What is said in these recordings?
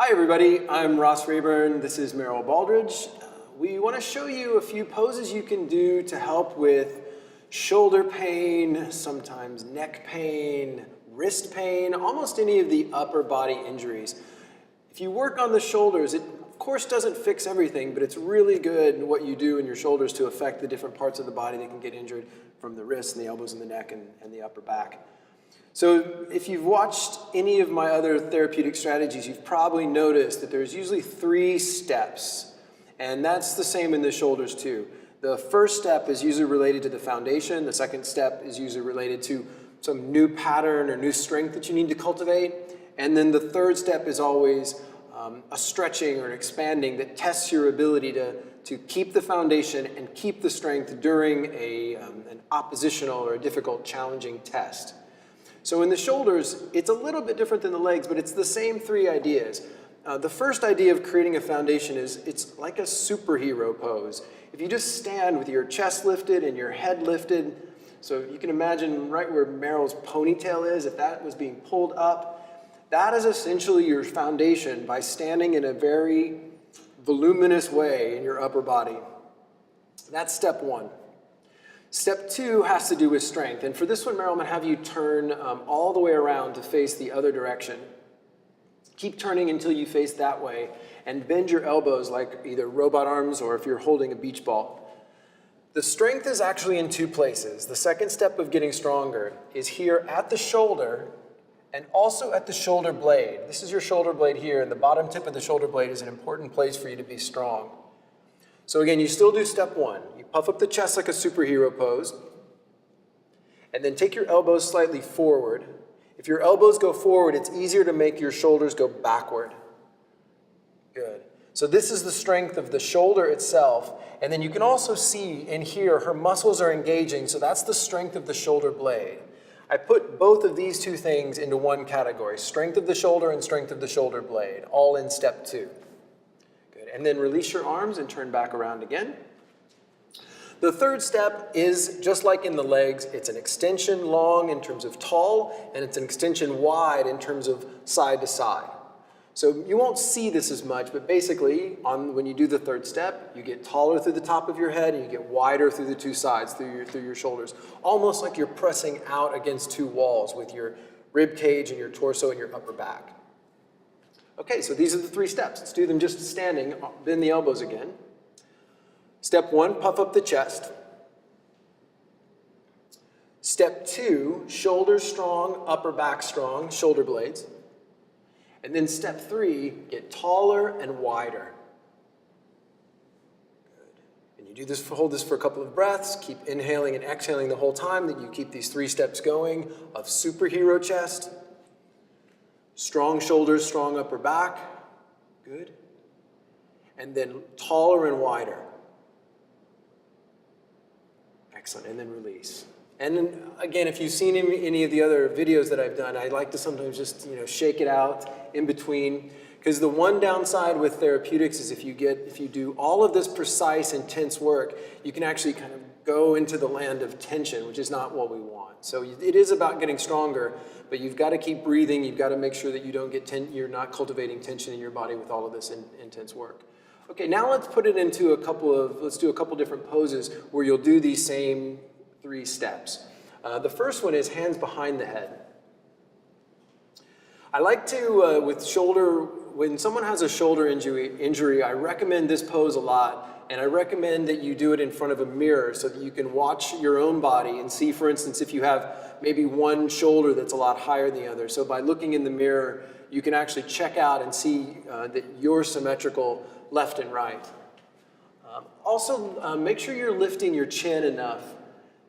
Hi everybody, I'm Ross Rayburn. This is Merrill Baldridge. We want to show you a few poses you can do to help with shoulder pain, sometimes neck pain, wrist pain, almost any of the upper body injuries. If you work on the shoulders, it of course doesn't fix everything, but it's really good what you do in your shoulders to affect the different parts of the body that can get injured, from the wrists and the elbows and the neck and the upper back. So if you've watched any of my other therapeutic strategies, you've probably noticed that there's usually 3 steps, and that's the same in the shoulders too. The first step is usually related to the foundation. The second step is usually related to some new pattern or new strength that you need to cultivate. And then the third step is always a stretching or an expanding that tests your ability to keep the foundation and keep the strength during an oppositional or a difficult, challenging test. So in the shoulders, it's a little bit different than the legs, but it's the same 3 ideas. The first idea of creating a foundation is it's like a superhero pose. If you just stand with your chest lifted and your head lifted, so you can imagine right where Meryl's ponytail is, if that was being pulled up, that is essentially your foundation by standing in a very voluminous way in your upper body. That's step 1. Step 2 has to do with strength, and for this one, Meryl, I'm going to have you turn all the way around to face the other direction. Keep turning until you face that way, and bend your elbows like either robot arms or if you're holding a beach ball. The strength is actually in 2 places. The second step of getting stronger is here at the shoulder and also at the shoulder blade. This is your shoulder blade here, and the bottom tip of the shoulder blade is an important place for you to be strong. So again, you still do step 1. You puff up the chest like a superhero pose, and then take your elbows slightly forward. If your elbows go forward, it's easier to make your shoulders go backward. Good. So this is the strength of the shoulder itself, and then you can also see in here her muscles are engaging, so that's the strength of the shoulder blade. I put both of these 2 things into one category, strength of the shoulder and strength of the shoulder blade, all in step 2. And then release your arms and turn back around again. The third step is just like in the legs. It's an extension long in terms of tall, and it's an extension wide in terms of side to side. So you won't see this as much, but basically when you do the third step, you get taller through the top of your head and you get wider through the 2 sides, through your shoulders. Almost like you're pressing out against 2 walls with your rib cage and your torso and your upper back. Okay, so these are the 3 steps. Let's do them just standing. Bend the elbows again. Step 1, puff up the chest. Step 2, shoulders strong, upper back strong, shoulder blades. And then step 3, get taller and wider. Good. And you do this, hold this for a couple of breaths. Keep inhaling and exhaling the whole time that you keep these 3 steps going of superhero chest. Strong shoulders, strong upper back. Good. And then taller and wider. Excellent. And then release. And then again, if you've seen any of the other videos that I've done, I like to sometimes just shake it out in between. Because the one downside with therapeutics is if you do all of this precise, intense work, you can actually kind of go into the land of tension, which is not what we want. So it is about getting stronger, but you've got to keep breathing. You've got to make sure that you don't you're not cultivating tension in your body with all of this intense work. Okay, now let's put it into let's do a couple different poses where you'll do these same 3 steps. The first one is hands behind the head. I like to, when someone has a shoulder injury, I recommend this pose a lot. And I recommend that you do it in front of a mirror so that you can watch your own body and see, for instance, if you have maybe one shoulder that's a lot higher than the other. So by looking in the mirror, you can actually check out and see that you're symmetrical left and right. Also, make sure you're lifting your chin enough.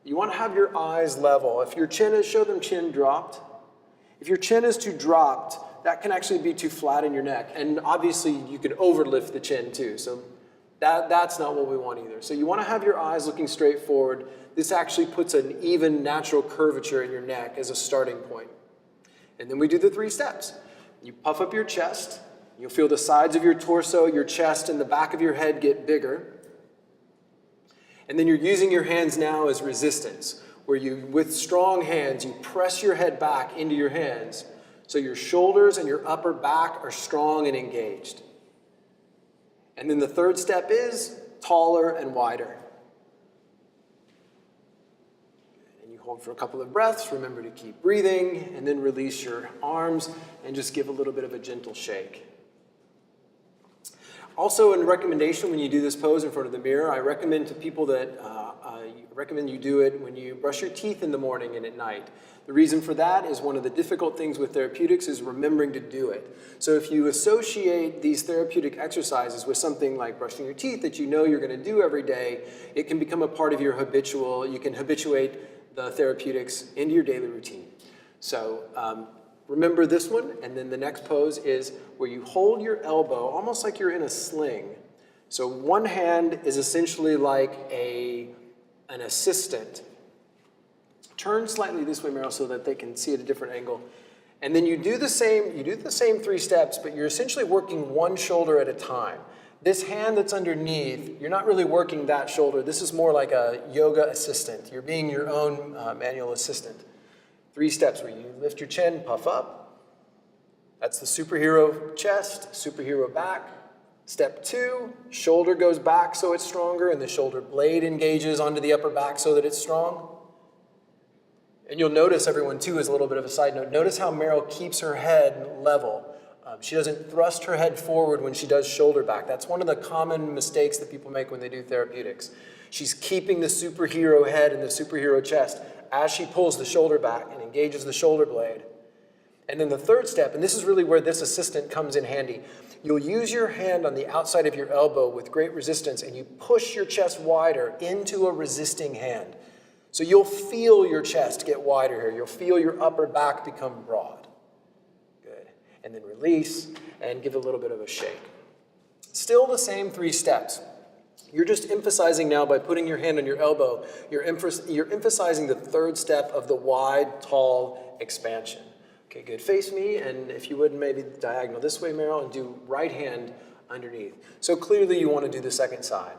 You want to have your eyes level. If your chin is, show them chin dropped. If your chin is too dropped, that can actually be too flat in your neck. And obviously, you can overlift the chin too. So that's not what we want either. So you want to have your eyes looking straight forward. This actually puts an even natural curvature in your neck as a starting point. And then we do the 3 steps. You puff up your chest. You'll feel the sides of your torso, your chest, and the back of your head get bigger. And then you're using your hands now as resistance, where you, with strong hands, you press your head back into your hands So your shoulders and your upper back are strong and engaged. And then the third step is taller and wider. And you hold for a couple of breaths. Remember to keep breathing, and then release your arms and just give a little bit of a gentle shake. Also, in recommendation, when you do this pose in front of the mirror, I recommend to people that recommend you do it when you brush your teeth in the morning and at night. The reason for that is one of the difficult things with therapeutics is remembering to do it. So if you associate these therapeutic exercises with something like brushing your teeth that you know you're going to do every day, it can become a part of your habitual. You can habituate the therapeutics into your daily routine. So remember this one, and then the next pose is where you hold your elbow almost like you're in a sling. So one hand is essentially like an assistant. Turn slightly this way, Meryl, so that they can see at a different angle. And then you do the same 3 steps, but you're essentially working one shoulder at a time. This hand that's underneath, you're not really working that shoulder. This is more like a yoga assistant. You're being your own manual assistant. 3 steps where you lift your chin, puff up. That's the superhero chest, superhero back. Step 2, shoulder goes back so it's stronger, and the shoulder blade engages onto the upper back so that it's strong. And you'll notice, everyone, too, as a little bit of a side note, notice how Meryl keeps her head level. She doesn't thrust her head forward when she does shoulder back. That's one of the common mistakes that people make when they do therapeutics. She's keeping the superhero head and the superhero chest as she pulls the shoulder back and engages the shoulder blade. And then the third step, and this is really where this assistant comes in handy, you'll use your hand on the outside of your elbow with great resistance, and you push your chest wider into a resisting hand. So you'll feel your chest get wider here. You'll feel your upper back become broad. Good. And then release and give a little bit of a shake. Still the same 3 steps. You're just emphasizing now by putting your hand on your elbow, you're emphasizing the third step of the wide, tall expansion. Okay, good. Face me, and if you would, maybe diagonal this way, Meryl, and do right hand underneath. So clearly you want to do the second side.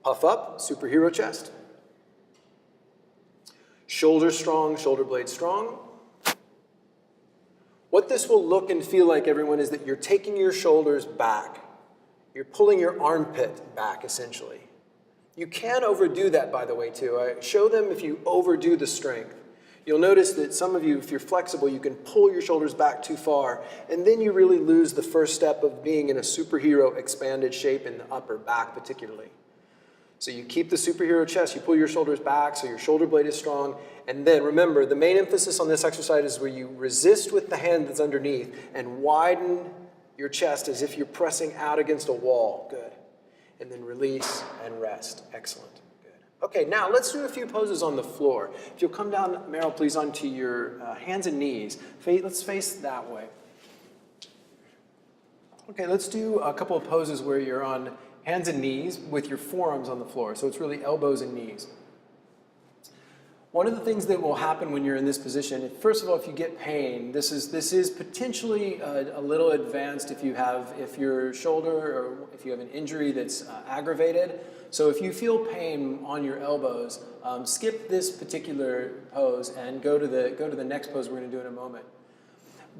Puff up, superhero chest. Shoulders strong, shoulder blades strong. What this will look and feel like, everyone, is that you're taking your shoulders back. You're pulling your armpit back, essentially. You can overdo that, by the way, too. I show them if you overdo the strength. You'll notice that some of you, if you're flexible, you can pull your shoulders back too far, and then you really lose the first step of being in a superhero expanded shape in the upper back particularly. So you keep the superhero chest, you pull your shoulders back so your shoulder blade is strong, and then remember, the main emphasis on this exercise is where you resist with the hand that's underneath and widen your chest as if you're pressing out against a wall. Good. And then release and rest. Excellent. Okay, now let's do a few poses on the floor. If you'll come down, Meryl, please, onto your hands and knees. Let's face that way. Okay, let's do a couple of poses where you're on hands and knees with your forearms on the floor. So it's really elbows and knees. One of the things that will happen when you're in this position, first of all, if you get pain, this is potentially a little advanced if your shoulder or if you have an injury that's aggravated. So if you feel pain on your elbows, skip this particular pose and go to the next pose we're going to do in a moment.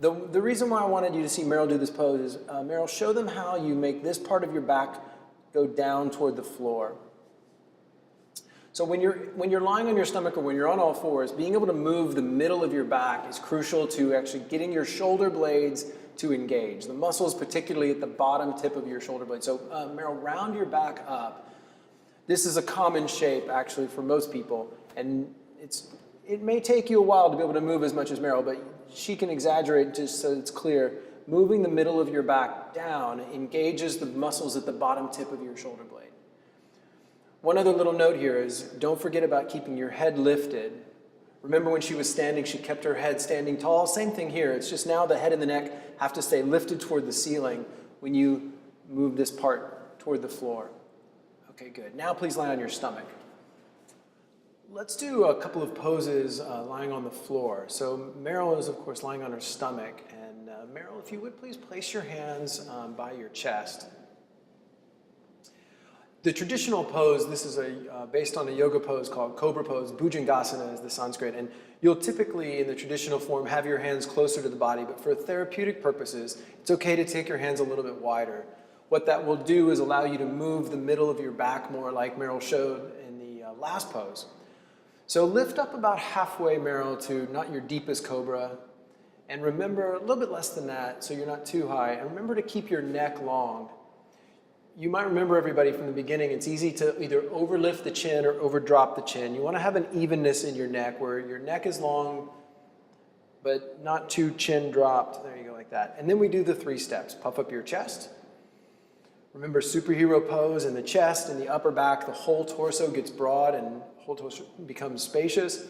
The reason why I wanted you to see Meryl do this pose is, Meryl, show them how you make this part of your back go down toward the floor. So when you're lying on your stomach or when you're on all fours, being able to move the middle of your back is crucial to actually getting your shoulder blades to engage. The muscles, particularly at the bottom tip of your shoulder blade. So Meryl, round your back up. This is a common shape, actually, for most people, and it may take you a while to be able to move as much as Meryl, but she can exaggerate just so it's clear. Moving the middle of your back down engages the muscles at the bottom tip of your shoulder blade. One other little note here is don't forget about keeping your head lifted. Remember when she was standing, she kept her head standing tall. Same thing here. It's just now the head and the neck have to stay lifted toward the ceiling when you move this part toward the floor. Okay, good. Now please lie on your stomach. Let's do a couple of poses lying on the floor. So Meryl is, of course, lying on her stomach. And Meryl, if you would please place your hands by your chest. The traditional pose, this is based on a yoga pose called Cobra Pose. Bhujangasana is the Sanskrit. And you'll typically, in the traditional form, have your hands closer to the body. But for therapeutic purposes, it's okay to take your hands a little bit wider. What that will do is allow you to move the middle of your back more, like Meryl showed in the last pose. So lift up about halfway, Meryl, to not your deepest cobra. And remember, a little bit less than that, so you're not too high. And remember to keep your neck long. You might remember, everybody, from the beginning, it's easy to either overlift the chin or overdrop the chin. You want to have an evenness in your neck where your neck is long, but not too chin dropped. There you go, like that. And then we do the 3 steps. Puff up your chest. Remember, superhero pose in the chest and the upper back, the whole torso gets broad and the whole torso becomes spacious.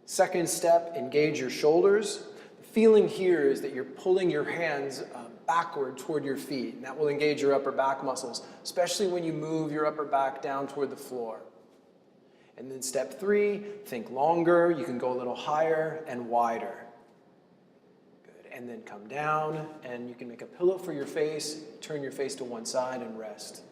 Second step, engage your shoulders. The feeling here is that you're pulling your hands backward toward your feet, and that will engage your upper back muscles, especially when you move your upper back down toward the floor. And then step 3, think longer. You can go a little higher and wider. Good. And then come down, and you can make a pillow for your face, turn your face to one side and rest.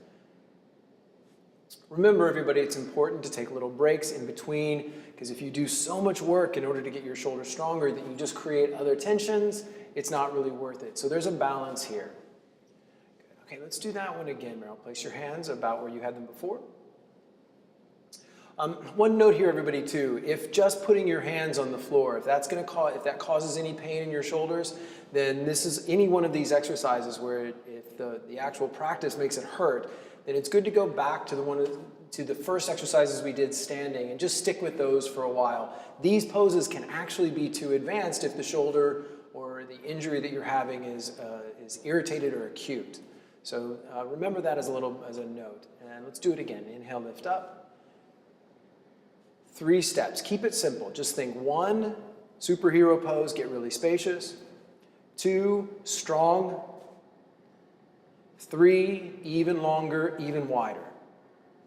Remember, everybody, it's important to take little breaks in between, because if you do so much work in order to get your shoulders stronger that you just create other tensions, it's not really worth it. So there's a balance here. Good. Okay, let's do that one again, Meryl. Place your hands about where you had them before. One note here, everybody, too. If just putting your hands on the floor, if that causes any pain in your shoulders, then this is any one of these exercises where if the actual practice makes it hurt, then it's good to go back to the first exercises we did standing and just stick with those for a while. These poses can actually be too advanced if the shoulder or the injury that you're having is irritated or acute. So remember that as a note. And let's do it again. Inhale, lift up. 3 steps. Keep it simple. Just think 1, superhero pose, get really spacious. 2, strong. 3, even longer, even wider.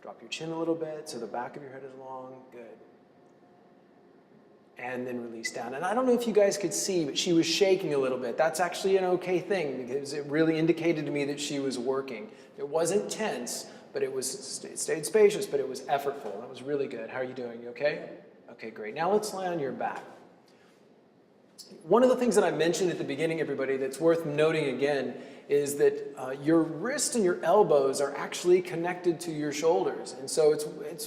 Drop your chin a little bit so the back of your head is long. Good. And then release down. And I don't know if you guys could see, but she was shaking a little bit. That's actually an okay thing because it really indicated to me that she was working. It wasn't tense, but it stayed spacious, but it was effortful. That was really good. How are you doing? You okay? Okay, great. Now let's lie on your back. One of the things that I mentioned at the beginning, everybody, that's worth noting again is that your wrist and your elbows are actually connected to your shoulders. And so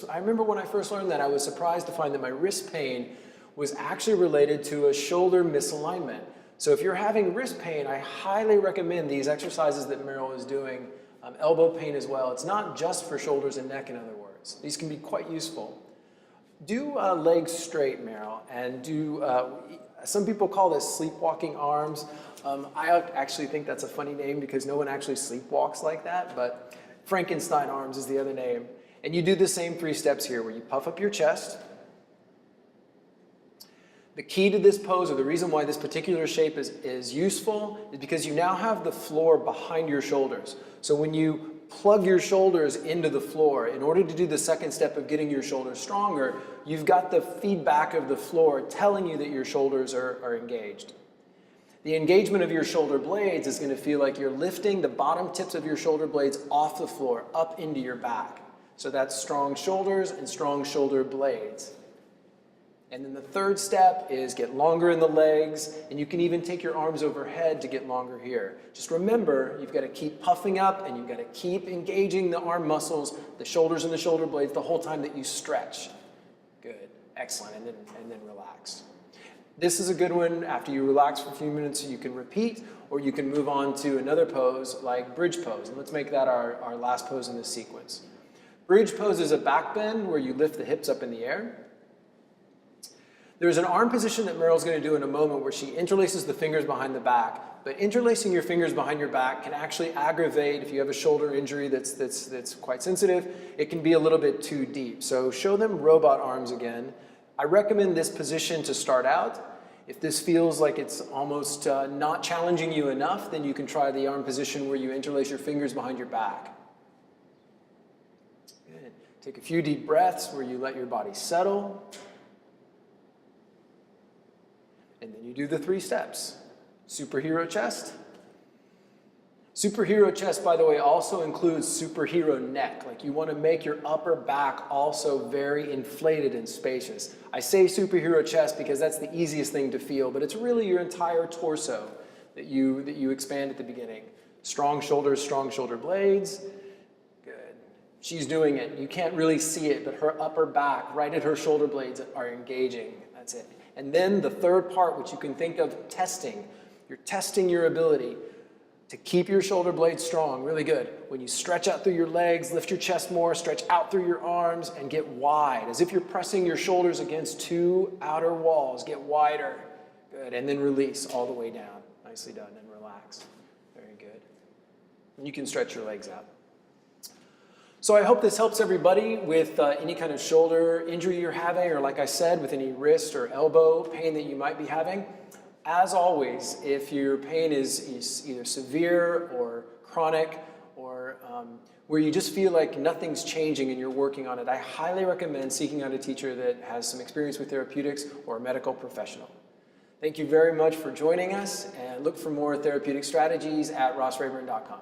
I remember when I first learned that, I was surprised to find that my wrist pain was actually related to a shoulder misalignment. So if you're having wrist pain, I highly recommend these exercises that Meryl is doing. Elbow pain as well. It's not just for shoulders and neck, in other words. These can be quite useful. Do legs straight, Meryl, and do, some people call this sleepwalking arms. I actually think that's a funny name because no one actually sleepwalks like that, but Frankenstein Arms is the other name. And you do the same 3 steps here where you puff up your chest. The key to this pose, or the reason why this particular shape is useful, is because you now have the floor behind your shoulders. So when you plug your shoulders into the floor, in order to do the second step of getting your shoulders stronger, you've got the feedback of the floor telling you that your shoulders are engaged. The engagement of your shoulder blades is going to feel like you're lifting the bottom tips of your shoulder blades off the floor, up into your back. So that's strong shoulders and strong shoulder blades. And then the third step is get longer in the legs, and you can even take your arms overhead to get longer here. Just remember, you've got to keep puffing up, and you've got to keep engaging the arm muscles, the shoulders and the shoulder blades the whole time that you stretch. Good, excellent, and then relax. This is a good one. After you relax for a few minutes, you can repeat, or you can move on to another pose like bridge pose. And let's make that our last pose in this sequence. Bridge pose is a back bend where you lift the hips up in the air. There's an arm position that Meryl's going to do in a moment where she interlaces the fingers behind the back, but interlacing your fingers behind your back can actually aggravate, if you have a shoulder injury that's quite sensitive, it can be a little bit too deep. So show them robot arms again. I recommend this position to start out. If this feels like it's almost not challenging you enough, then you can try the arm position where you interlace your fingers behind your back. Good. Take a few deep breaths where you let your body settle. And then you do the 3 steps. Superhero chest. Superhero chest, by the way, also includes superhero neck. Like you want to make your upper back also very inflated and spacious. I say superhero chest because that's the easiest thing to feel, but it's really your entire torso that you expand at the beginning. Strong shoulders, strong shoulder blades. Good. She's doing it. You can't really see it, but her upper back, right at her shoulder blades, are engaging. That's it. And then the third part, which you can think of testing. You're testing your ability to keep your shoulder blades strong, really good. When you stretch out through your legs, lift your chest more, stretch out through your arms, and get wide, as if you're pressing your shoulders against two outer walls. Get wider. Good. And then release all the way down. Nicely done. And relax. Very good. And you can stretch your legs out. So I hope this helps everybody with any kind of shoulder injury you're having, or like I said, with any wrist or elbow pain that you might be having. As always, if your pain is either severe or chronic or where you just feel like nothing's changing and you're working on it, I highly recommend seeking out a teacher that has some experience with therapeutics or a medical professional. Thank you very much for joining us, and look for more therapeutic strategies at rossrayburn.com.